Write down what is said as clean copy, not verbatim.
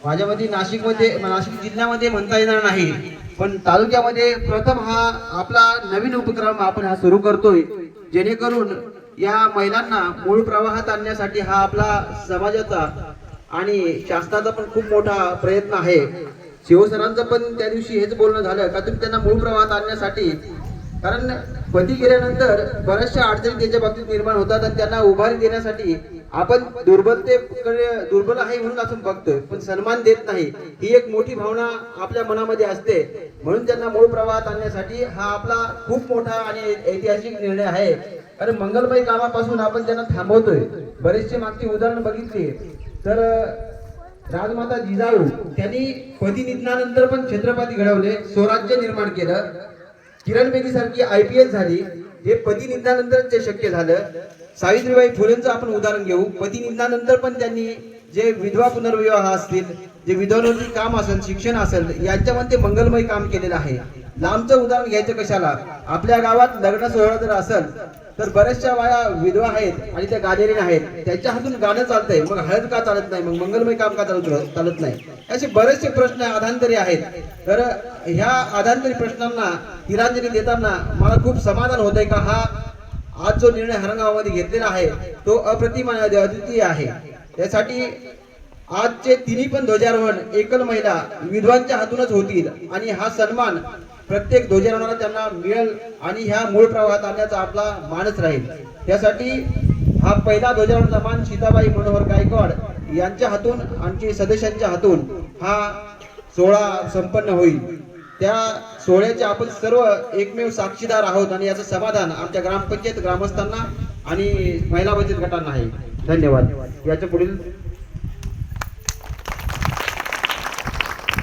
माझ्यामध्ये नाशिक जिल्ह्यामध्ये म्हणता येणार नाही, पण तालुक्यामध्ये प्रथम हा आपला नवीन उपक्रम आपण हा सुरू करतोय, जेणेकरून या महिलांना मूळ प्रवाहात आणण्यासाठी हा आपला समाजाचा आणि शासनाचा पण खूप मोठा प्रयत्न आहे। शिवसरांचं पण त्या दिवशी हेच बोलणं झालं का तुम्ही त्यांना मूळ प्रवाहात आणण्यासाठी, कारण पती गेल्यानंतर बऱ्याचशा अडचणी त्याच्या बाबतीत निर्माण होतात आणि त्यांना उभारी देण्यासाठी आपण दुर्बल आहे म्हणून आपण बघतोय, पण सन्मान देत नाही, ही एक मोठी भावना आपल्या मनामध्ये असते। म्हणून त्यांना मूळ प्रवाहात आणण्यासाठी हा आपला खूप मोठा आणि ऐतिहासिक निर्णय आहे। कारण मंगलमय कामापासून आपण त्यांना थांबवतोय। बरेचसे मागची उदाहरण बघितली तर राजमाता जिजाऊ त्यांनी पती निधनानंतर पण छत्रपती घडवले, स्वराज्य निर्माण केलं। किरण बेदी सारखी IPS झाली, हे पती निधनानंतर ते शक्य झालं। सावित्रीबाई फुलेंचं आपण उदाहरण घेऊ, पती निधनानंतर पण त्यांनी जे विधवा पुनर्विवाह असतील, जे विधवांवरती काम असेल, शिक्षण असेल, यांच्यामध्ये मंगलमय काम केलेलं आहे। लांबचं उदाहरण घ्यायचं कशाला, आपल्या गावात लग्न सोहळा जर असेल तर बऱ्याचशा बाया विधवा आहेत आणि त्या गाजेरीन आहेत, त्यांच्या हातून गाणं चालतंय, मग हळद का चालत नाही, मग मंगलमय काम का चालत नाही, असे बरेचसे प्रश्न आधांतरी आहेत। तर ह्या आधांतरी प्रश्नांना तिलांजली देताना मला खूप समाधान होतंय का हा आज जो निर्णय हरणगावामध्ये घेतलेला आहे तो अप्रतिम आणि अद्वितीय आहे। त्यासाठी आजचे तिन्ही पण ध्वजारोहण एकल महिला विधवांच्या हातूनच होतील आणि हा सन्मान प्रत्येक ध्वजारोहणाला त्यांना मिळेल आणि ह्या मूळ प्रवाहात आणण्याचा आपला मानच राहील। त्यासाठी हा पहिला ध्वजारोहणाचा मान सीताबाई मनोहर गायकवाड यांच्या हातून आणि सदस्यांच्या हातून हा सोहळा संपन्न होईल। त्या सोहळ्याचे आपण सर्व एकमेव साक्षीदार आहोत आणि याचं समाधान आमच्या ग्रामपंचायत ग्रामस्थांना आणि महिला बचत गटांना आहे। धन्यवाद। याच्या पुढील